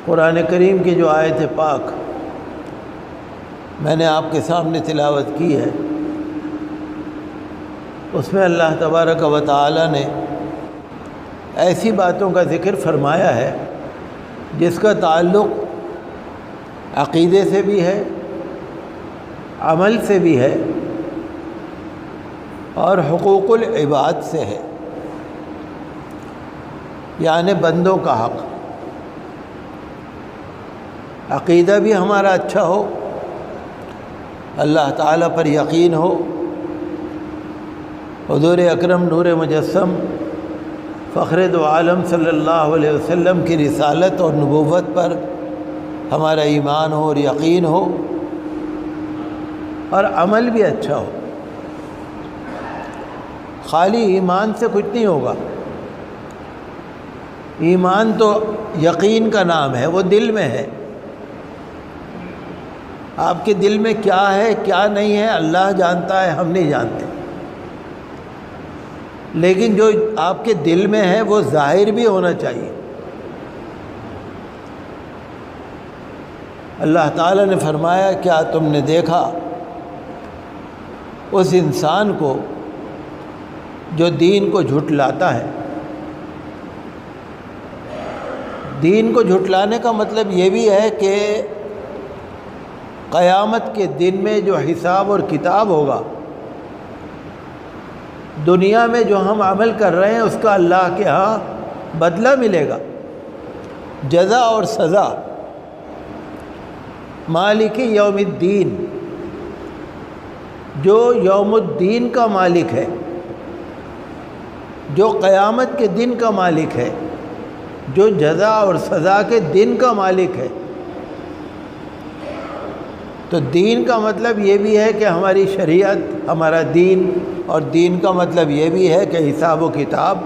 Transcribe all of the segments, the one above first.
قرآن کریم کی جو آیت پاک میں نے آپ کے سامنے تلاوت کی ہے، اس میں اللہ تبارک و تعالی نے ایسی باتوں کا ذکر فرمایا ہے جس کا تعلق عقیدے سے بھی ہے، عمل سے بھی ہے اور حقوق العباد سے ہے، یعنی بندوں کا حق۔ عقیدہ بھی ہمارا اچھا ہو، اللہ تعالیٰ پر یقین ہو، حضور اکرم نور مجسم فخر دو عالم صلی اللہ علیہ وسلم کی رسالت اور نبوت پر ہمارا ایمان ہو اور یقین ہو، اور عمل بھی اچھا ہو۔ خالی ایمان سے کچھ نہیں ہوگا، ایمان تو یقین کا نام ہے، وہ دل میں ہے۔ آپ کے دل میں کیا ہے کیا نہیں ہے اللہ جانتا ہے، ہم نہیں جانتے، لیکن جو آپ کے دل میں ہے وہ ظاہر بھی ہونا چاہیے۔ اللہ تعالیٰ نے فرمایا، کیا تم نے دیکھا اس انسان کو جو دین کو جھٹلاتا ہے؟ دین کو جھٹلانے کا مطلب یہ بھی ہے کہ قیامت کے دن میں جو حساب اور کتاب ہوگا، دنیا میں جو ہم عمل کر رہے ہیں اس کا اللہ کے ہاں بدلہ ملے گا، جزا اور سزا۔ مالک یوم الدین، جو یوم الدین کا مالک ہے، جو قیامت کے دن کا مالک ہے، جو جزا اور سزا کے دن کا مالک ہے۔ تو دین کا مطلب یہ بھی ہے کہ ہماری شریعت، ہمارا دین، اور دین کا مطلب یہ بھی ہے کہ حساب و کتاب۔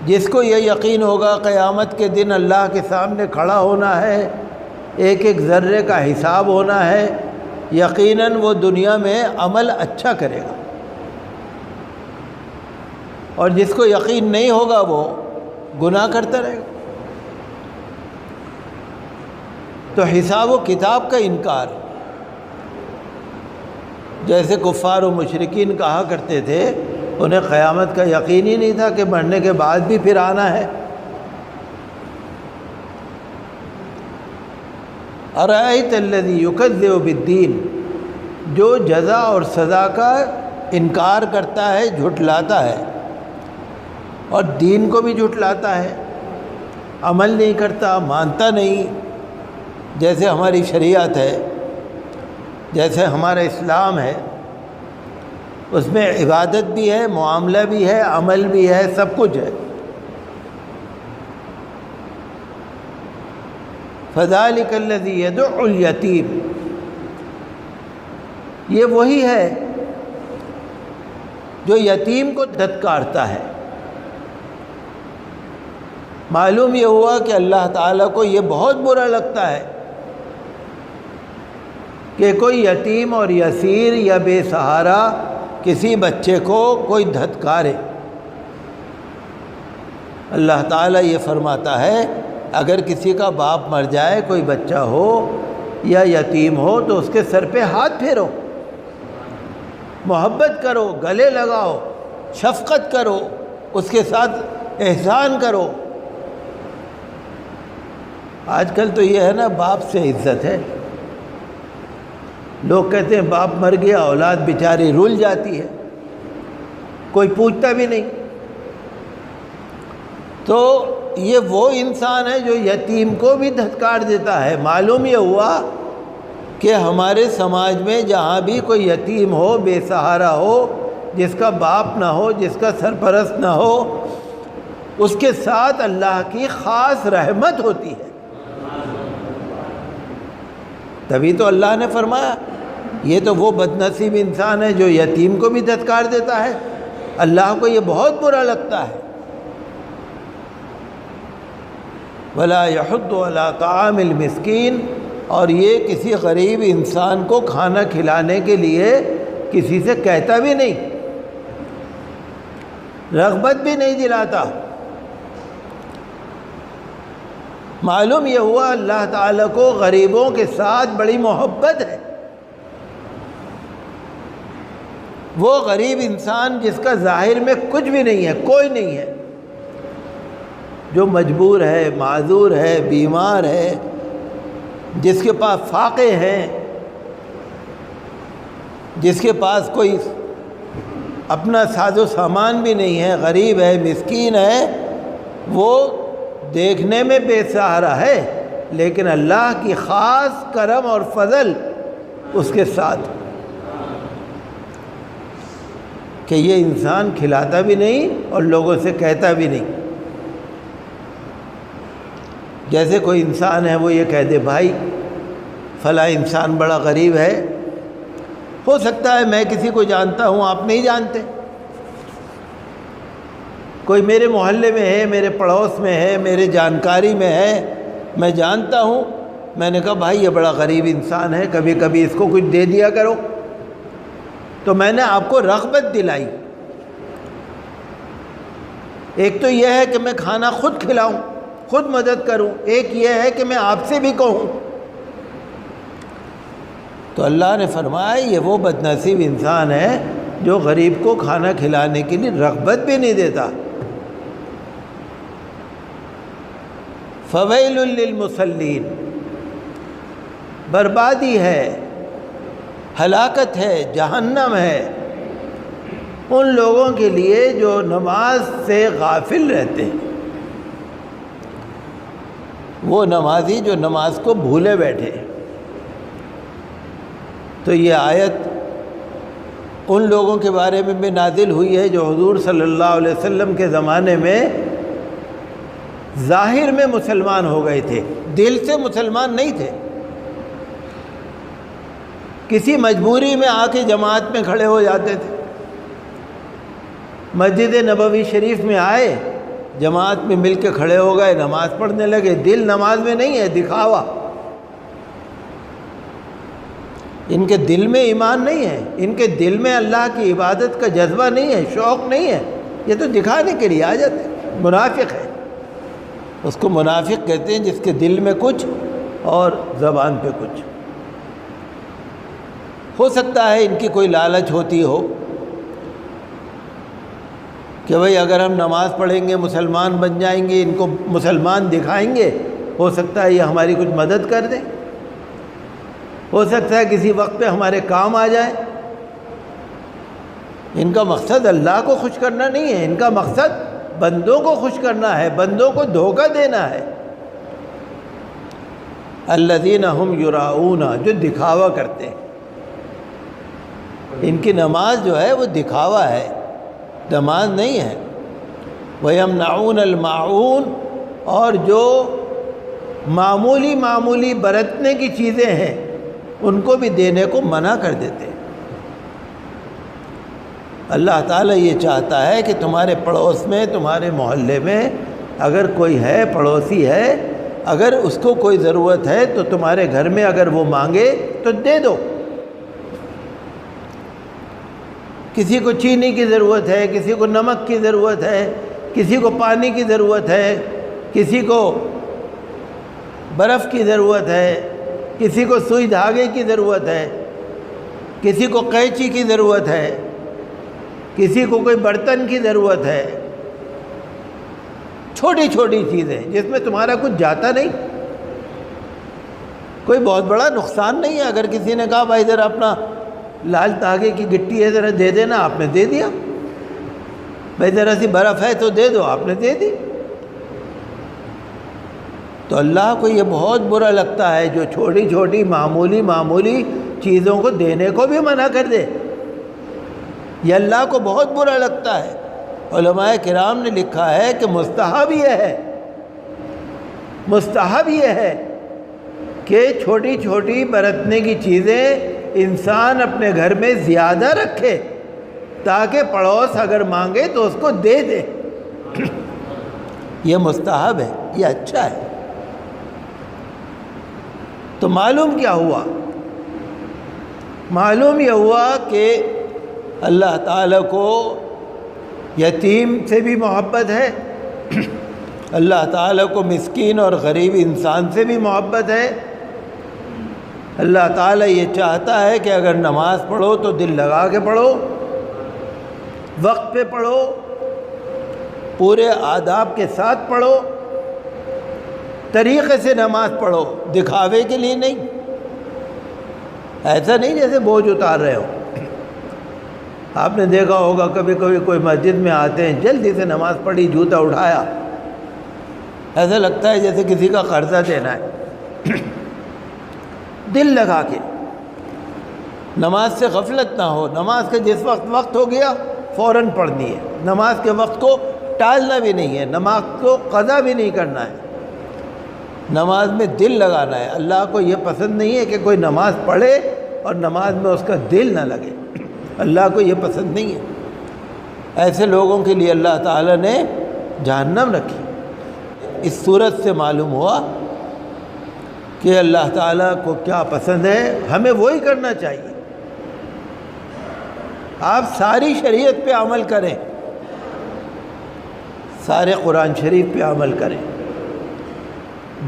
جس کو یہ یقین ہوگا قیامت کے دن اللہ کے سامنے کھڑا ہونا ہے، ایک ایک ذرے کا حساب ہونا ہے، یقیناً وہ دنیا میں عمل اچھا کرے گا، اور جس کو یقین نہیں ہوگا وہ گناہ کرتا رہے گا۔ تو حساب و کتاب کا انکار، جیسے کفار و مشرکین کہا کرتے تھے، انہیں قیامت کا یقین ہی نہیں تھا کہ مرنے کے بعد بھی پھر آنا ہے۔ ارأیت الذی یکذب بالدین، جو جزا اور سزا کا انکار کرتا ہے، جھٹلاتا ہے، اور دین کو بھی جھٹلاتا ہے، عمل نہیں کرتا، مانتا نہیں۔ جیسے ہماری شریعت ہے، جیسے ہمارا اسلام ہے، اس میں عبادت بھی ہے، معاملہ بھی ہے، عمل بھی ہے، سب کچھ ہے۔ فذلک الذی یدع الیتیم، یہ وہی ہے جو یتیم کو دھتکارتا ہے۔ معلوم یہ ہوا کہ اللہ تعالیٰ کو یہ بہت برا لگتا ہے کہ کوئی یتیم اور یسیر یا بے سہارا کسی بچے کو کوئی دھتکارے۔ اللہ تعالیٰ یہ فرماتا ہے، اگر کسی کا باپ مر جائے، کوئی بچہ ہو یا یتیم ہو، تو اس کے سر پہ ہاتھ پھیرو، محبت کرو، گلے لگاؤ، شفقت کرو، اس کے ساتھ احسان کرو۔ آج کل تو یہ ہے نا، باپ سے عزت ہے۔ لوگ کہتے ہیں باپ مر گیا، اولاد بیچاری رول جاتی ہے، کوئی پوچھتا بھی نہیں۔ تو یہ وہ انسان ہے جو یتیم کو بھی دھتکار دیتا ہے۔ معلوم یہ ہوا کہ ہمارے سماج میں جہاں بھی کوئی یتیم ہو، بے سہارا ہو، جس کا باپ نہ ہو، جس کا سرپرست نہ ہو، اس کے ساتھ اللہ کی خاص رحمت ہوتی ہے۔ تبھی تو اللہ نے فرمایا، یہ تو وہ بد نصیب انسان ہے جو یتیم کو بھی دھتکار دیتا ہے، اللہ کو یہ بہت برا لگتا ہے۔ وَلَا يَحُضُّ عَلَىٰ طَعَامِ الْمِسْكِينِ، اور یہ کسی غریب انسان کو کھانا کھلانے کے لیے کسی سے کہتا بھی نہیں، رغبت بھی نہیں دلاتا۔ معلوم یہ ہوا اللہ تعالیٰ کو غریبوں کے ساتھ بڑی محبت ہے۔ وہ غریب انسان جس کا ظاہر میں کچھ بھی نہیں ہے، کوئی نہیں ہے، جو مجبور ہے، معذور ہے، بیمار ہے، جس کے پاس فاقے ہیں، جس کے پاس کوئی اپنا ساز و سامان بھی نہیں ہے، غریب ہے، مسکین ہے، وہ دیکھنے میں بے سہارا ہے، لیکن اللہ کی خاص کرم اور فضل اس کے ساتھ کہ یہ انسان کھلاتا بھی نہیں اور لوگوں سے کہتا بھی نہیں۔ جیسے کوئی انسان ہے وہ یہ کہہ دے بھائی فلاں انسان بڑا غریب ہے، ہو سکتا ہے میں کسی کو جانتا ہوں آپ نہیں جانتے، کوئی میرے محلے میں ہے، میرے پڑوس میں ہے، میرے جانکاری میں ہے، میں جانتا ہوں، میں نے کہا بھائی یہ بڑا غریب انسان ہے، کبھی کبھی اس کو کچھ دے دیا کرو، تو میں نے آپ کو رغبت دلائی۔ ایک تو یہ ہے کہ میں کھانا خود کھلاؤں، خود مدد کروں، ایک یہ ہے کہ میں آپ سے بھی کہوں۔ تو اللہ نے فرمایا یہ وہ بد نصیب انسان ہے جو غریب کو کھانا کھلانے کے لیے رغبت بھی نہیں دیتا۔ فویل للمصلین، بربادی ہے، ہلاکت ہے، جہنم ہے ان لوگوں کے لیے جو نماز سے غافل رہتے ہیں، وہ نمازی جو نماز کو بھولے بیٹھے۔ تو یہ آیت ان لوگوں کے بارے میں بھی نازل ہوئی ہے جو حضور صلی اللہ علیہ وسلم کے زمانے میں ظاہر میں مسلمان ہو گئے تھے، دل سے مسلمان نہیں تھے، کسی مجبوری میں آ کے جماعت میں کھڑے ہو جاتے تھے، مسجد نبوی شریف میں آئے، جماعت میں مل کے کھڑے ہو گئے، نماز پڑھنے لگے، دل نماز میں نہیں ہے، دکھاوا، ان کے دل میں ایمان نہیں ہے، ان کے دل میں اللہ کی عبادت کا جذبہ نہیں ہے، شوق نہیں ہے، یہ تو دکھانے کے لیے آ جاتے ہیں، منافق ہے، اس کو منافق کہتے ہیں جس کے دل میں کچھ اور زبان پہ کچھ۔ ہو سکتا ہے ان کی کوئی لالچ ہوتی ہو کہ بھئی اگر ہم نماز پڑھیں گے مسلمان بن جائیں گے، ان کو مسلمان دکھائیں گے، ہو سکتا ہے یہ ہماری کچھ مدد کر دیں، ہو سکتا ہے کسی وقت پہ ہمارے کام آ جائے۔ ان کا مقصد اللہ کو خوش کرنا نہیں ہے، ان کا مقصد بندوں کو خوش کرنا ہے، بندوں کو دھوکہ دینا ہے۔ الذین ہم یراؤون، جو دکھاوا کرتے ہیں، ان کی نماز جو ہے وہ دکھاوا ہے، نماز نہیں ہے۔ وَيَمْنَعُونَ الْمَاعُونَ، اور جو معمولی برتنے کی چیزیں ہیں ان کو بھی دینے کو منع کر دیتے ہیں۔ اللہ تعالیٰ یہ چاہتا ہے کہ تمہارے پڑوس میں، تمہارے محلے میں اگر کوئی ہے، پڑوسی ہے، اگر اس کو کوئی ضرورت ہے تو تمہارے گھر میں اگر وہ مانگے تو دے دو۔ کسی کو چینی کی ضرورت ہے، کسی کو نمک کی ضرورت ہے، کسی کو پانی کی ضرورت ہے، کسی کو برف کی ضرورت ہے، کسی کو سوئی دھاگے کی ضرورت ہے، کسی کو قینچی کی ضرورت ہے، کسی کو کوئی برتن کی ضرورت ہے، چھوٹی چھوٹی چیزیں جس میں تمہارا کچھ جاتا نہیں، کوئی بہت بڑا نقصان نہیں ہے۔ اگر کسی نے کہا بھائی ذرا اپنا لال دھاگے کی گٹی ہے ذرا دے دینا، آپ نے دے دیا، بھائی ذرا سی برف ہے تو دے دو، آپ نے دے دی۔ تو اللہ کو یہ بہت برا لگتا ہے جو چھوٹی چھوٹی معمولی چیزوں کو دینے کو بھی منع کر دے، یہ اللہ کو بہت برا لگتا ہے۔ علماء کرام نے لکھا ہے کہ مستحب یہ ہے کہ چھوٹی چھوٹی برتنے کی چیزیں انسان اپنے گھر میں زیادہ رکھے تاکہ پڑوس اگر مانگے تو اس کو دے دے، یہ مستحب ہے، یہ اچھا ہے۔ تو معلوم کیا ہوا؟ معلوم یہ ہوا کہ اللہ تعالیٰ کو یتیم سے بھی محبت ہے اللہ تعالیٰ کو مسکین اور غریب انسان سے بھی محبت ہے۔ اللہ تعالیٰ یہ چاہتا ہے کہ اگر نماز پڑھو تو دل لگا کے پڑھو، وقت پہ پڑھو، پورے آداب کے ساتھ پڑھو، طریقے سے نماز پڑھو، دکھاوے کے لیے نہیں۔ ایسا نہیں جیسے بوجھ اتار رہے ہو۔ آپ نے دیکھا ہوگا کبھی کبھی کوئی مسجد میں آتے ہیں، جلدی سے نماز پڑھی، جوتا اٹھایا، ایسا لگتا ہے جیسے کسی کا قرضہ دینا ہے۔ دل لگا کے نماز سے غفلت نہ ہو۔ نماز کا جس وقت ہو گیا فوراً پڑھنی ہے۔ نماز کے وقت کو ٹالنا بھی نہیں ہے، نماز کو قضا بھی نہیں کرنا ہے، نماز میں دل لگانا ہے۔ اللہ کو یہ پسند نہیں ہے کہ کوئی نماز پڑھے اور نماز میں اس کا دل نہ لگے، اللہ کو یہ پسند نہیں ہے۔ ایسے لوگوں کے لیے اللہ تعالیٰ نے جہنم رکھی۔ اس صورت سے معلوم ہوا کہ اللہ تعالیٰ کو کیا پسند ہے، ہمیں وہی کرنا چاہیے۔ آپ ساری شریعت پہ عمل کریں، سارے قرآن شریف پہ عمل کریں۔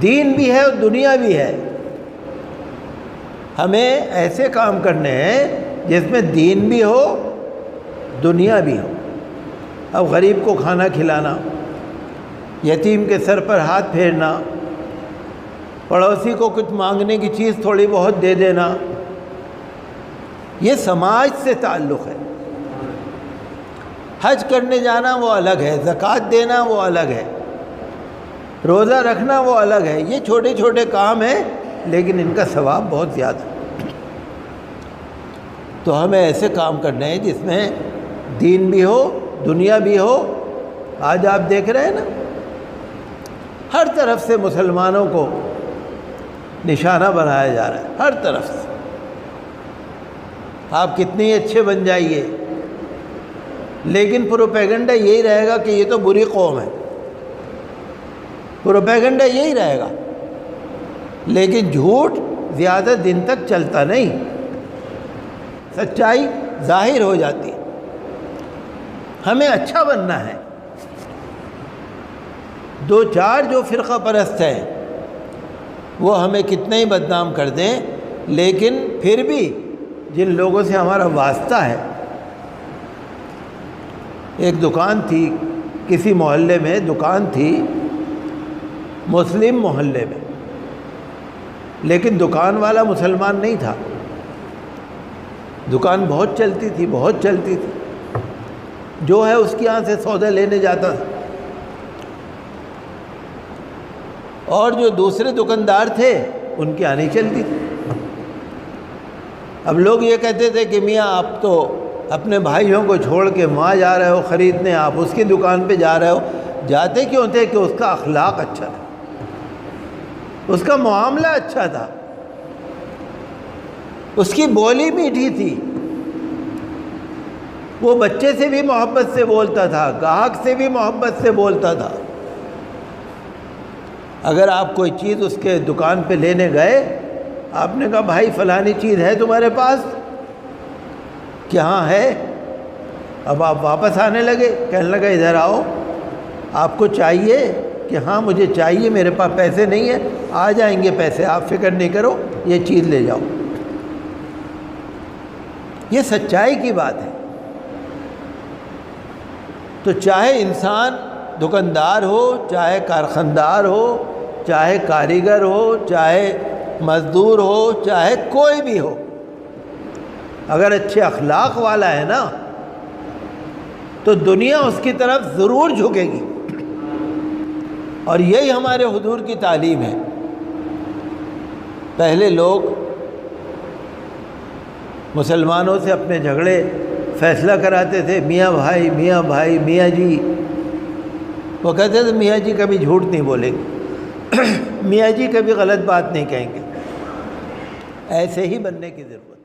دین بھی ہے اور دنیا بھی ہے۔ ہمیں ایسے کام کرنے ہیں جس میں دین بھی ہو، دنیا بھی ہو۔ اب غریب کو کھانا کھلانا، یتیم کے سر پر ہاتھ پھیرنا، پڑوسی کو کچھ مانگنے کی چیز تھوڑی بہت دے دینا، یہ سماج سے تعلق ہے۔ حج کرنے جانا وہ الگ ہے، زکوٰۃ دینا وہ الگ ہے، روزہ رکھنا وہ الگ ہے۔ یہ چھوٹے چھوٹے کام ہیں لیکن ان کا ثواب بہت زیادہ ہے۔ تو ہمیں ایسے کام کرنے ہیں جس میں دین بھی ہو، دنیا بھی ہو۔ آج آپ دیکھ رہے ہیں نا، ہر طرف سے مسلمانوں کو نشانہ بنایا جا رہا ہے، ہر طرف سے۔ آپ کتنے اچھے بن جائیے، لیکن پروپیگنڈا یہی رہے گا کہ یہ تو بری قوم ہے، پروپیگنڈا یہی رہے گا، لیکن جھوٹ زیادہ دن تک چلتا نہیں، سچائی ظاہر ہو جاتی ہے۔ ہمیں اچھا بننا ہے۔ دو چار جو فرقہ پرست ہیں وہ ہمیں کتنے ہی بدنام کر دیں، لیکن پھر بھی جن لوگوں سے ہمارا واسطہ ہے۔ ایک دکان تھی کسی محلے میں، دکان تھی مسلم محلے میں، لیکن دکان والا مسلمان نہیں تھا۔ دکان بہت چلتی تھی، بہت چلتی تھی، جو ہے اس کے یہاں سے سودا لینے جاتا تھا، اور جو دوسرے دکاندار تھے ان کی آنی چلتی تھی۔ اب لوگ یہ کہتے تھے کہ میاں آپ تو اپنے بھائیوں کو چھوڑ کے وہاں جا رہے ہو خریدنے، آپ اس کی دکان پہ جا رہے ہو۔ جاتے کیوں تھے؟ کہ اس کا اخلاق اچھا تھا، اس کا معاملہ اچھا تھا، اس کی بولی میٹھی تھی، وہ بچے سے بھی محبت سے بولتا تھا، گاہک سے بھی محبت سے بولتا تھا۔ اگر آپ کوئی چیز اس کے دکان پہ لینے گئے، آپ نے کہا بھائی فلانی چیز ہے تمہارے پاس؟ کہ ہاں ہے۔ اب آپ واپس آنے لگے، کہنے لگا ادھر آؤ، آپ کو چاہیے؟ کہ ہاں مجھے چاہیے، میرے پاس پیسے نہیں ہیں، آ جائیں گے پیسے، آپ فکر نہیں کرو، یہ چیز لے جاؤ۔ یہ سچائی کی بات ہے۔ تو چاہے انسان دکاندار ہو، چاہے کارخاندار ہو، چاہے کاریگر ہو، چاہے مزدور ہو، چاہے کوئی بھی ہو، اگر اچھے اخلاق والا ہے نا تو دنیا اس کی طرف ضرور جھکے گی۔ اور یہی ہمارے حضور کی تعلیم ہے۔ پہلے لوگ مسلمانوں سے اپنے جھگڑے فیصلہ کراتے تھے، میاں بھائی میاں بھائی میاں جی۔ وہ کہتے تھے میاں جی کبھی جھوٹ نہیں بولیں گے، میاں جی کبھی غلط بات نہیں کہیں گے۔ ایسے ہی بننے کی ضرورت ہے۔